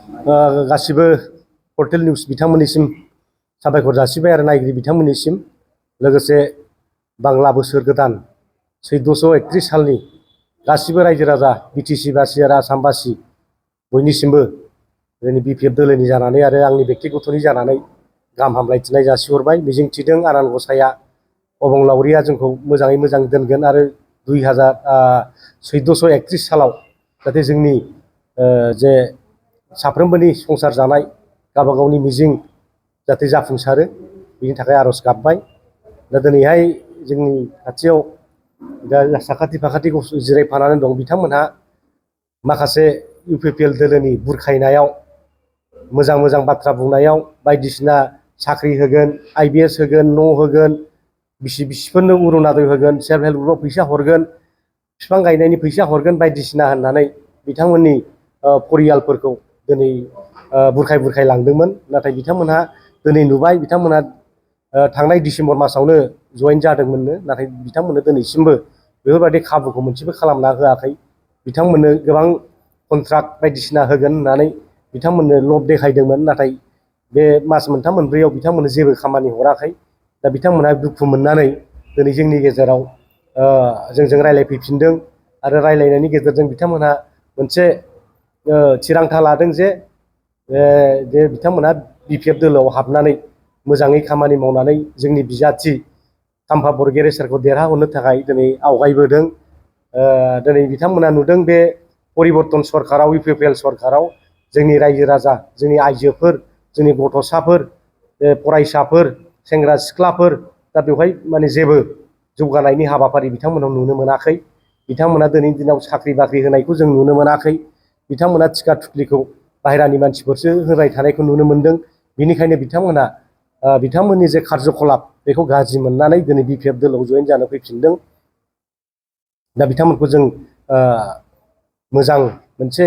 गासिबो portal news बिथांमोननिसिम साबायखर जासिबाय आरो नायगिरि बिथांमोननिसिम लोगोसे बांला बोसोर गोदान 1431 सालनि गासिबो रायजो राजा बिटिसि बासि आरो आसामबासि बयनिसिमबो जोंनि बिपिएफ दोलोनि जानानै आरो आंनि बेक्तिगतनि जानानै गाहाम हामलायथिनाय जासिहरबाय। मिजिंथिदों आनान गसाइया अबंलावरिया जोंखौ मोजाङै मोजां दोनगोन आरो 1431 सालाव जाहाथे जोंनि जे साफ्रोमबोनि संसार जानाय गावबा गावनि मिजिं जाहाथे जाफुंसारो बिनि थाखाय आर'ज गाबबाय। दा दिनैहाय जोंनि खाथियाव दा साखाथि फाखाथि जिरायफानानै दं बिथांमोनहा माखासे इउपिपिएल दोलोनि बुरखायनायाव मोजां मोजां बाथ्रा बुंनायाव बायदिसिना साख्रि होगोन, आइबिएस होगोन, न' होगोन, बिसिफोरनो अरुनदय होगोन, सेल्फ हेल्प ग्रुपआव फैसा हरगोन, बिफां गायनायनि फैसा हरगोन बायदिसिना होननानै बिथांमोननि परियालफोरखौ दिनै बुरखाय बुरखाय लांदोंमोन। नाथाय बिथांमोनहा दिनै नुबाय बिथांमोनहा थांनाय डिसेम्बर मासावनो जयेन जादोंमोननो, नाथाय बिथांमोननो दिनैसिमबो बेफोरबायदि खाबुखौ मोनसेबो खालामना होआखै। बिथांमोननो गोबां कन्ट्राक्ट बायदिसिना होगोन होननानै बिथांमोननो लब देखायदोंमोन, नाथाय बे मास मोनथाम मोनब्रैयाव बिथांमोननो जेबो खामानि हराखै। दा बिथांमोनहा दुखु मोननानै दिनै जोंनि गेजेराव जोंजों रायज्लायफैफिनदों आरो रायज्लायनायनि गेजेरजों बिथांमोनहा मोनसे थिरांथा लादों जे बिथांमोनहा बिपिएफ दोलोआव हाबनानै मोजाङै खामानि मावनानै जोंनि बिजाथि खाम्फा बरगयारि सारखौ देरहाहरनो थाखाय दिनै आवगायबोदों। दिनै बिथांमोना नुदों बे परिबर्तन सरकाराव इउपिपिएल सरकाराव जोंनि रायजो राजा, जोंनि आइजोफोर, जोंनि गथ'साफोर, फरायसाफोर, सेंग्रा सिख्लाफोर दा बेवहाय माने जेबो जौगानायनि हाबाफारि बिथांमोनाव नुनो मोनाखै। बिथांमोना दिनैनि दिनाव साख्रि बाख्रि होनायखौ जों नुनो मोनाखै। बिथांमोना टिका थुख्लिखौ बाहेरानि मानसिफोरसो होबाय थानायखौ नुनो मोनदों। बेनिखायनो बिथांमोना बिथांमोननि जे कार्यकलाप बेखौ गाज्रि मोननानै दिनै बिपिएफ दोलोआव जयेन जानो फैफिनदों। दा बिथांमोनखौ जों मोजां मोनसे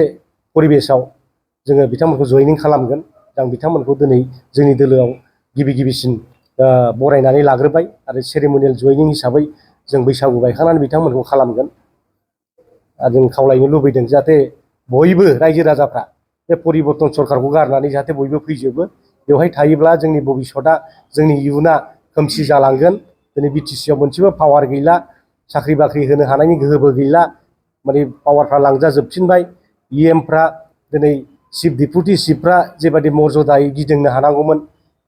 परिबेसाव जोङो बिथांमोनखौ जयनिं खालामगोन। आं बिथांमोनखौ दिनै जोंनि दोलोआव गिबिसिन बरायनानै लाग्रोबाय आरो सेरेमनियेल जयनिं हिसाबै जों बैसागु बायखांनानै बिथांमोनखौ खालामगोन। आरो जों खावलायनो लुबैदों जाहाथे बयबो रायजो राजाफ्रा बे परिबर्तन सरकारखौ गारनानै जाहाथे बयबो फैजोबो। बेवहाय थायोब्ला जोंनि भबिसतआ, जोंनि इयुना खोमसि जालांगोन। दिनै बिटिसिआव मोनसेबो पावार गैला, साख्रि बाख्रि होनो हानायनि गोहोबो गैला, माने पावारफ्रा लांजाजोबफिनबाय। इएमफ्रा दिनै चिफ डिपुटि चिफफ्रा जेबादि मर्यादायै गिदिंनो हानांगौमोन,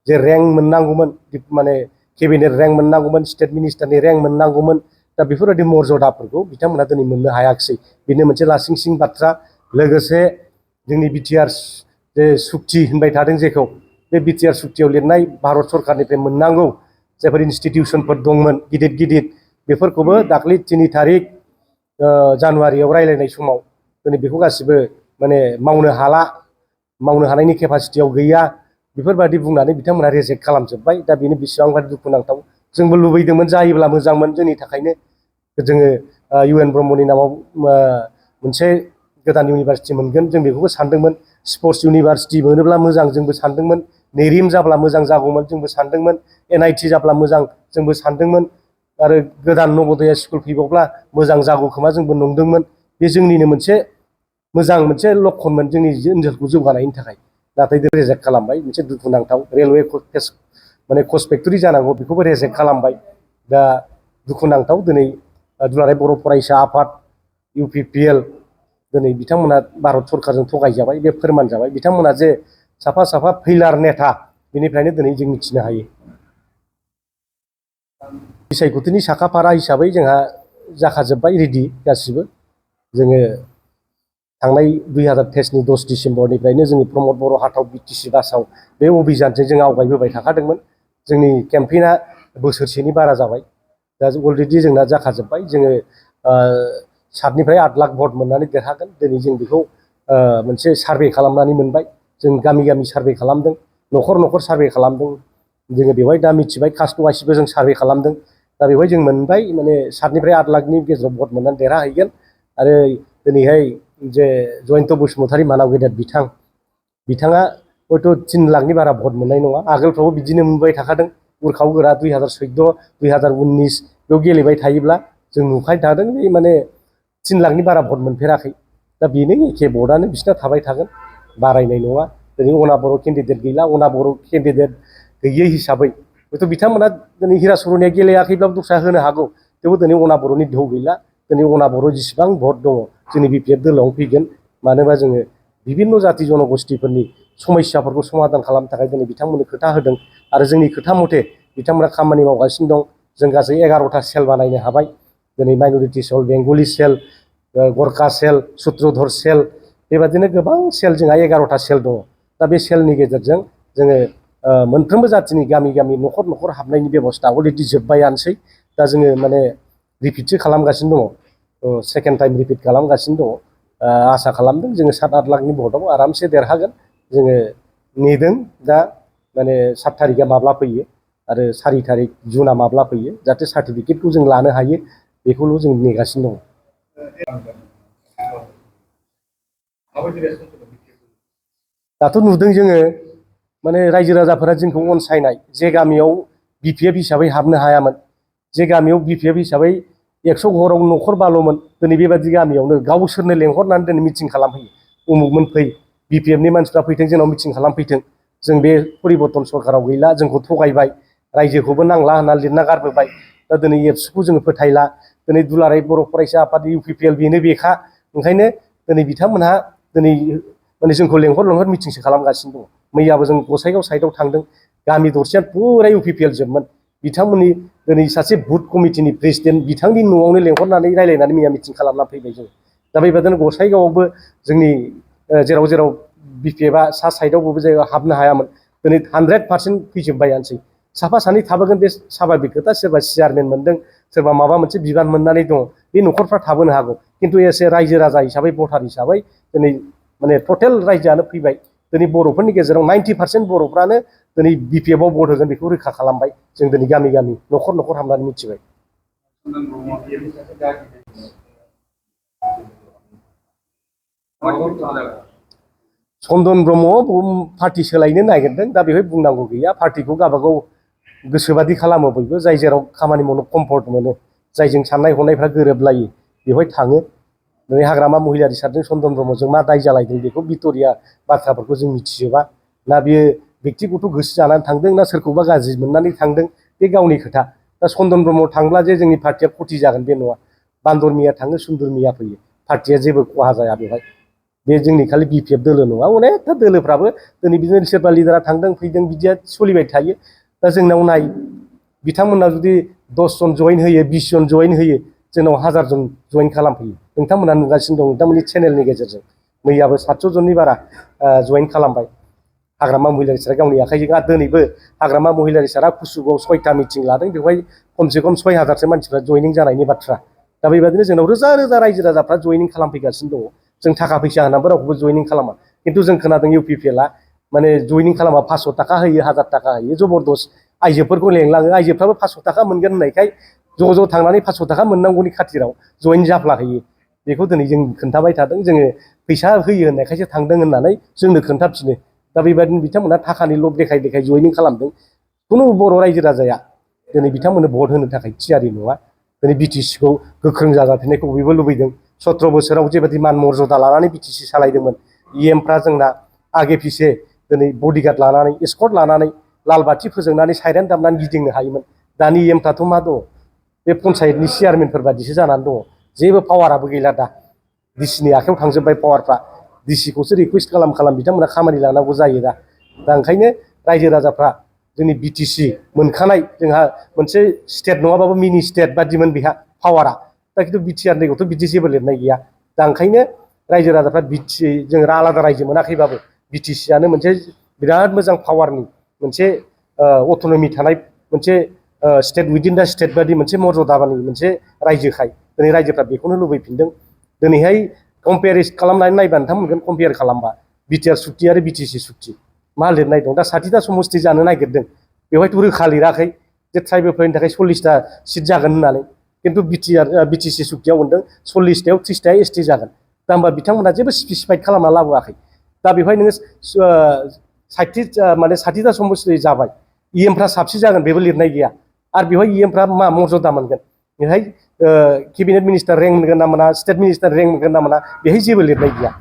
जे रेंक मोननांगौमोन, माने केबिनेट रेंक मोननांगौमोन, स्टेट मिनिस्टारनि रेंक मोननांगौमोन, दा बेफोरबायदि मर्यादाफोरखौ बिथांमोना दिनै मोननो हायाखिसै। बेनो मोनसे लासिंसिं बाथ्रा। लोगोसे जोंनि बिटिआर जे सुक्ति होनबाय थादों जेखौ, बे बिटिआर सुक्तियाव लिरनाय भारत सरकारनिफ्राय मोननांगौ जायफोर इन्स्टिटिउसनफोर दंमोन गिदिर गिदिर, बेफोरखौबो दाख्लै 3 थारिख जानुवारियाव रायज्लायनाय समाव दिनै बेखौ गासिबो माने मावनो हाला, मावनो हानायनि केपासिटियाव गैया, बेफोरबायदि बुंनानै बिथांमोना रिजेक्ट खालामजोब्बाय। दा बेनो बेसेबांबा दुखुनांथाव। जोंबो लुबैदोंमोन जायोब्ला मोजांमोन जोंनि थाखायनो। जोङो इउ.एन. ब्रह्मनि नामाव मोनसे गोदान इउनिभारसिटि मोनगोन जों बेखौबो सानदोंमोन। स्पर्ट्स इउनिभारसिटि मोनोब्ला मोजां जोंबो सानदोंमोन। नेरिम जाब्ला मोजां जागौमोन जोंबो सानदोंमोन। एनआइटि जाब्ला मोजां जोंबो सानदोंमोन। आरो गोदान नबोदया स्कुल फैबावब्ला मोजां जागौ खोमा जोंबो नंदोंमोन। बे जोंनिनो मोनसे मोजां मोनसे लक्षणमोन जोंनि ओनसोलखौ जौगानायनि थाखाय। नाथाय रिजेक्ट खालामबाय, मोनसे दुखुनांथाव। रेलवे माने कच फेक्टरि जानांगौ बेखौबो रिजेक्ट खालामबाय। दा दुखुनांथाव। दिनै दुलाराय बर' फरायसा आफाद इउपिपिएल दिनै बिथांमोना भारत सरकारजों थगायजाबाय, बे फोरमान जाबाय। बिथांमोना जे साफा साफा फैलार नेता, बेनिफ्रायनो दिनै जों मिथिनो हायो। बिसायख'थिनि साखाफारा हिसाबै जोंहा जाखाजोब्बाय, रेडि गासिबो। जोङो थांनाय 2023नि 10 डिसेम्बरनिफ्रायनो जोङो प्रमद बर' हाथाव बिटिसि बासाव बे अभियानजों जों आवगायबोबाय थाखादोंमोन। जोंनि केम्पेइना बोसोरसेनि बारा जाबाय। दा अलरेडि जोंना जाखाजोब्बाय। जोङो 7निफ्राय 8 लाख भट मोननानै देरहागोन। दिनै जों बेखौ मोनसे सार्भे खालामनानै मोनबाय। जों गामि गामि सार्भे खालामदों, न'खर न'खर सार्भे खालामदों। जोङो बेवहाय दा मिथिबाय, कास्ट वाइसबो जों सार्भे खालामदों। दा बेवहाय जों मोनबाय माने 7निफ्राय 8 लाखनि गेजेराव भट मोननानै देरहाहैगोन। आरो दिनैहाय जे जयन्त बसुमतारी मानाव गेदेर बिथाङा हयथ' 3 लाखनि बारा भट मोननाय नङा। आगोलफ्रावबो बिदिनो मोनबाय थाखादों। उरखाव गोरा 2014, 2019 बेयाव गेलेबाय थायोब्ला जों नुखाय थादों माने 3 लाखनि बारा भट मोनफेराखै। दा बेनो एखे भटआनो बिसिना थाबाय थागोन। बारायनाय नङा। दिनै अनाबर' केन्डिडेट गैला, अनाबर' केन्डिडेट गैयै हिसाबै हयथ' बिथांमोना दिनै हिराचरनिया गेलेयाखैब्लाबो दस्रा होनो हागौ, थेवबो दिनै अनाबर'नि दोहौ गैला। दिनै अनाबर' जेसेबां भट दङ जोंनि BPF दोलोआवनो फैगोन। मानो होनबा जोङो बिभिन्न जाति जनगोष्ठीफोरनि समस्याफोरखौ समाधान खालामनो थाखाय दिनै बिथांमोननो खोथा होदों आरो जोंनि खोथा मथे बिथांमोना खामानि मावगासिनो दं। जों गासै 11टा सेल बानायनो हाबाय। दिनै माइन'रिटि सेल, बेंगलि सेल, गरखा सेल, सुत्रधर सेल, बेबादिनो गोबां सेल जोंहा 11टा सेल दङ। दा बे सेलनि गेजेरजों जोङो मोनफ्रोमबो जातिनि गामि गामि न'खर न'खर हाबनायनि बेब'स्था अलरेडि जोब्बायानोसै। दा जोङो माने रिपिटसो खालामगासिनो दङ, सेकेन्ड टाइम रिपिट खालामगासिनो दङ। आसा खालामदों जोङो 7-8 लाखनि भटआव आरामसे देरहागोन। जोङो नेदों दा माने 7 तारिखआ माब्ला फैयो आरो 4 तारिख जुनआ माब्ला फैयो, जाहाथे सार्टिफिकेटखौ जों लानो हायो बेखौल' जों नेगासिनो दङ। दाथ' नुदों जोङो माने रायजो राजाफोरा जोंखौ अनसायनाय। जे गामियाव BPF हिसाबै हाबनो हायामोन, जे गामियाव BPF हिसाबै 100 घराव न'खर बाल'मोन, दिनै बेबादि गामियावनो गावसोरनो लेंहरनानै दिनै मिटिं खालामफैयो। उमुगमोन फै, BPFनि मानसिफ्रा फैथों, जोंनाव मिटिं खालामफैथों। जों बे परिबर्तन सरकाराव गैला, जोंखौ थगायबाय, रायजोखौबो नांला होनना लिरना गारबोबाय। दा दिनै एबसुखौ जोङो फोथायला। दिनै दुलाराय बर' फरायसा आफाद UPPL बेनो बेखा। ओंखायनो दिनै बिथांमोनहा दिनै माने जोंखौ लेंहर मिटिंसो खालामगासिनो दङ। मैयाबो जों गसाइगाव साइडआव थांदों, गामि दरसेया पुरा UPPL जोबमोन। बिथांमोननि दिनै सासे बुथ कमिटिनि प्रेसिडेन्ट बिथांनि न'आवनो लेंहरनानै रायलायनानै मैया मिटिं खालामना फैबाय जों। दा बेबादिनो गसाइगावआवबो जोंनि जेराव जेराव BPFआ सा साइडआवबो जायगायाव हाबनो हायामोन, दिनै 100% फैजोब्बायानोसै। साफा सानै थाबोगोन बे साभाबिक खोथा, सोरबा चेयारमेन मोनदों, सोरबा माबा मोनसे बिबान मोननानै दङ, बे न'खरफ्रा थाबोनो हागौ। खिन्थु एसे रायजो राजा हिसाबै, भटार हिसाबै दिनै माने टटेल रायजोआनो फैबाय। दिनै बर'फोरनि गेजेराव 90% बर'फ्रानो दिनै BPFआव भट होगोन बेखौ रोखा खालामबाय। जों दिनै गामि गामि न'खर न'खर हाबनानै मिथिबाय। चन्दन ब्रह्म पार्टि सोलायनो नागिरदों, दा बेवहाय बुंनांगौ गैया। पार्टिखौ गावबागाव गोसोबादि खालामो बयबो, जाय जेराव खामानि मावनो कम्फर्ट मोनो, जायजों साननाय हनायफ्रा गोरोबलायो बेवहाय थाङो। दिनै हाग्रामा महिलारि सारजों चन्दन ब्रह्मजों मा दाय जालायदों बेखौ भिक्ट'रिया बाथ्राफोरखौ जों मिथिजोबा। ना बियो बेक्तिगत गोसो जानानै थांदों, ना सोरखौबा गाज्रि मोननानै थांदों, बे गावनि खोथा। दा चन्दन ब्रह्म थांब्ला जे जोंनि पार्टिया खथि जागोन बे नङा। बान्दर मिया थाङो, सुन्दुर मिया फैयो, पार्टिया जेबो खहा जाया बेवहाय। बे जोंनि खालि BPF दोलो नङा, अनेकथा दोलोफ्राबो दिनै बिदिनो सोरबा लिडारा थांदों फैदों बिदिया सोलिबाय थायो। दा जोंनाव नाय, बिथांमोना जुदि 10 जन जइन होयो, 20 जन जइन होयो, जोंनाव 1000 जन जइन खालामफैयो। नोंथांमोना नुगासिनो दं नोंथांमोननि चेनेलनि गेजेरजों। मैयाबो 700 जननि बारा जइन खालामबाय हाग्रामा महिलारि सारा गावनि आखाइजों। आरो दिनैबो हाग्रामा महिलारि सारा कुसुगाव 6टा मिटिं लादों, बेवहाय खमसे खम 6000सो मानसिफ्रा जइनिं जानायनि बाथ्रा। दा बेबादिनो जोंनाव रोजा रोजा रायजो राजाफ्रा जइनिं खालामफैगासिनो दङ। जों थाखा फैसा होनानैबो रावखौबो जइनिं खालामा, खिन्थु जों खोनादों UPPLआ माने जइनिं खालामा, 500 थाखा होयो, 1000 थाखा होयो, जबरदस्त आइजोफोरखौ लेंलाङो। आइजोफ्राबो 500 थाखा मोनगोन होननायखाय ज' थांनानै 500 थाखा मोननांगौनि खाथिराव जइन जाफ्लाहैयो। बेखौ दिनै जों खोन्थाबाय थादों, जोङो फैसा होयो होननायखायसो थांदों होननानै जोंनो खोन्थाफिनो। दा बेबादिनो बिथांमोना थाखानि लब देखाय देखाय जइनिं खालामदों। खुनु बर' रायजो राजाया दिनै बिथांमोननो भट होनो थाखाय थियारि नङा। दिनै BTCखौ गोख्रों जाजाफिननायखौ बयबो लुबैदों। 17 बोसोराव जेबादि मान मर्यादा लानानै BTC सालायदोंमोन, EMफ्रा जोंना आगे फिसे दिनै बडिगार्ड लानानै, एस्कर्ट लानानै, लाल बाथि फोजोंनानै, साइरेन दामनानै गिदिंनो हायोमोन। दानि EMफ्राथ' मा दङ, बे पन्सायतनि चेयारमेनफोर बादिसो जानानै दङ। जेबो पावाराबो गैला दा, डिसिनि आखायाव थांजोब्बाय पावारफ्रा। डिसिखौसो रिकुवेस्ट खालाम बिथांमोना खामानि लानांगौ जायो दा। ओंखायनो रायजो राजाफ्रा जोंनि BTC मोनखानाय, जोंहा मोनसे स्टेट नङाबाबो मिनि स्टेट बादिमोन बेहा पावारा। दा खिन्थु BTR निखौथ' बिदि जेबो लिरनाय गैया। दा ओंखायनो रायजो राजाफ्रा जों आलादा रायजो मोनाखैबाबो BTCआनो मोनसे बिराद मोजां पावारनि मोनसे अट'नमि थानाय मोनसे स्टेट उइदिन दा स्टेट बादि मोनसे मर्यादानि मोनसे रायजोखाय दिनै रायजोफ्रा बेखौनो लुबैफिनदों। दिनैहाय कम्पेयार खालामनानै नायबा नोंथां मोनगोन, कम्पेयार खालामबा BTR सुक्ति आरो BTC सुक्ति मा लिरनाय दं। दा 60टा समस्ति जानो नागिरदों, बेवहायथ' रोखा लिराखै जे ट्राइबेलफोरनि थाखाय 40टा सिट जागोन होननानै। खिन्थु BTC सुक्तियाव मोनदों 40टायाव 30टाया ST जागोन। दा होमबा बिथांमोना जेबो स्पेसिफाइद खालामना लाबोआखै। दा बेवहाय नोङो 60टा समस्ति जाबाय, EMफ्रा साबसिन जागोन बेबो लिरनाय गैया। आरो बेवहाय EMफ्रा मा मर्यादा मोनगोन, बेहाय केबिनेट मिनिस्टार रेंक मोनगोन ना मोना, स्टेट मिनिस्टार रेंक मोनगोन ना मोना, बेहाय जेबो लिरनाय गैया।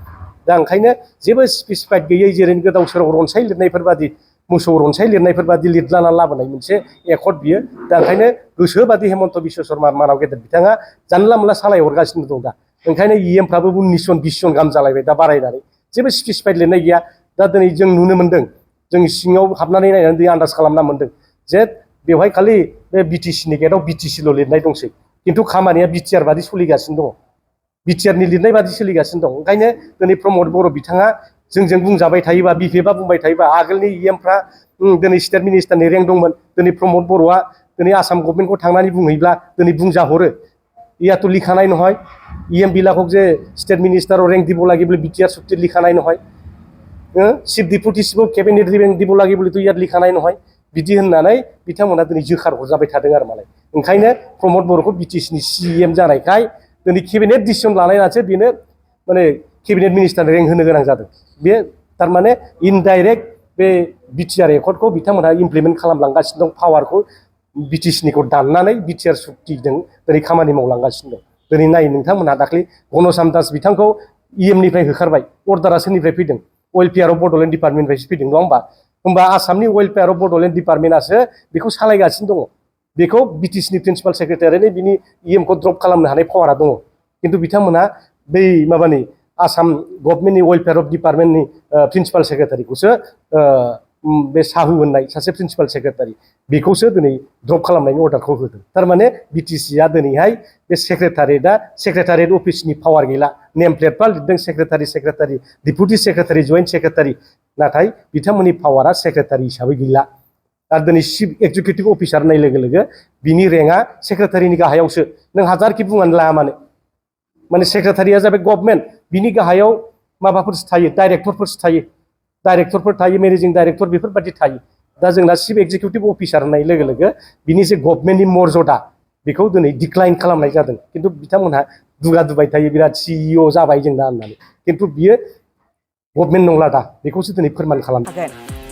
दा ओंखायनो जेबो स्पेसिफाइड गैयै जेरै गोदाव सोराव रनसाय लिरनायफोर बादि मोसौ रनसाय लिरनायफोर बादि लिरलाना लाबोनाय मोनसे एकर्ड बियो दा ओंखायनो गोसोबादि हेमन्त बिश्व शर्मा मानाव गेदेर बिथाङा जानला मोनला सालायहरगासिनो दं दा ओंखायनो इएमफ्राबो 19 जन 20 जन गाहाम जालायबाय दा बारायनानै जेबो स्पेसिफाइड लिरनाय गैया दा दिनै जों नुनो मोन्दों जों सिङाव हाबनानै नायनानै दै आन्दाज खालामना मोन्दों जे बेवहाय खालि बे बिटिसिनि गेटआव बिटिसिल' लिरनाय दंसै खिन्थु खामानिया बिटिआर बादि सोलिगासिनो दङ बिटिआरनि लिरनाय बादि सोलिगासिनो दं ओंखायनो दिनै प्रमद बर' बिथाङा जोंजों बुंजाबाय थायोबा बिपिएफआ बुंबाय थायोबा आगोलनि इएमफ्रा दिनै स्टेट मिनिस्टारनि रेंक दंमोन दिनै प्रमद बर'आ दिनै आसाम गभर्नमेन्टखौ थांनानै बुंहैब्ला दिनै बुंजाहरो ইয়াতো লিখা নাই নহয় ইএম বিলাকক যে স্টেট মিনিষ্টাৰৰ ৰেংক দিব লাগে বুলি বিটিআৰ চুক্তিত লিখা নাই নহয় চিফ ডিপুটি চিফক কেবিনেট ৰেংক দিব লাগে বুলিতো ইয়াত লিখা নাই নহয় बिदि होननानै बिथांमोना दिनै जोखार हरजाबाय थादों आरो मालाय ओंखायनो प्रमद बर'खौ बिटिसिनि सिएम जानायखाय दिनै केबिनेट डिसिसन लानायनासो बेनो माने केबिनेट मिनिस्टार रेंक होनो गोनां जादों बे थारमाने इनडाइरेक्ट बे बिटिआर एकर्डखौ बिथांमोना इमप्लिमेन्ट खालामलांगासिनो दं पावारखौ बिटिसिनिखौ दाननानै बिटिआर सुक्तिजों दिनै खामानि मावलांगासिनो दं दिनै नाय नोंथांमोनहा दाख्लै घनश्याम दास बिथांखौ इएमनिफ्राय होखारबाय अर्डारा सोरनिफ्राय फैदों वेलफेयार अफ बड'लेण्ड डिपार्टमेन्टनिफ्रायसो फैदों नङा होमबा आसामनि वेलफेयार अफ बड'लेण्ड डिपार्टमेन्टआसो बेखौ सालायगासिनो दङ बेखौ बिटिसिनि प्रिन्सिपाल सेक्रेटारियानो बिनि इएमखौ ड्रप खालामनो हानाय पावारा दङ खिन्थु बिथांमोनहा बै माबानि आसाम गभर्नमेन्टनि वेलफेयार अफ डिपार्टमेन्टनि प्रिन्सिपाल सेक्रेटारिखौसो बे साहु होननाय सासे प्रिन्सिपाल सेक्रेटारि बेखौसो दिनै ड्रप खालामनायनि अर्डारखौ होदों थारमाने बिटिसिआ दिनैहाय बे सेक्रेटारियेट अफिसनि पावार गैला नेम प्लेटफ्रा लिरदों secretary deputy secretary joint secretary नाथाय बिथांमोननि पावारा सेक्रेटारि हिसाबै गैला आरो दिनै चिफ एक्जिकिउटिभ अफिसार होननाय लोगो लोगो बिनि रेंकआ सेक्रेटारिनि गाहायावसो नों हाजारखि बुंनानै लाया माने सेक्रेटारिया जाबाय गभर्नमेन्ट बिनि गाहायाव माबाफोरसो थायो डाइरेक्टरफोर थायो मेनेजिं डाइरेक्टर बेफोरबायदि थायो दा जोंना चिफ एक्जिकिउटिभ अफिसार होननाय लोगो लोगो बिनि जे गभर्नमेन्टनि मर्यादा बेखौ दिनै डिक्लाइन खालामनाय जादों खिन्थु बिथांमोनहा दुगादुबाय थायो बिराद सिइअ जाबाय जोंना होननानै खिन्थु बियो गभर्नमेन्ट नंला दा बेखौसो दिनै फोरमान खालामदों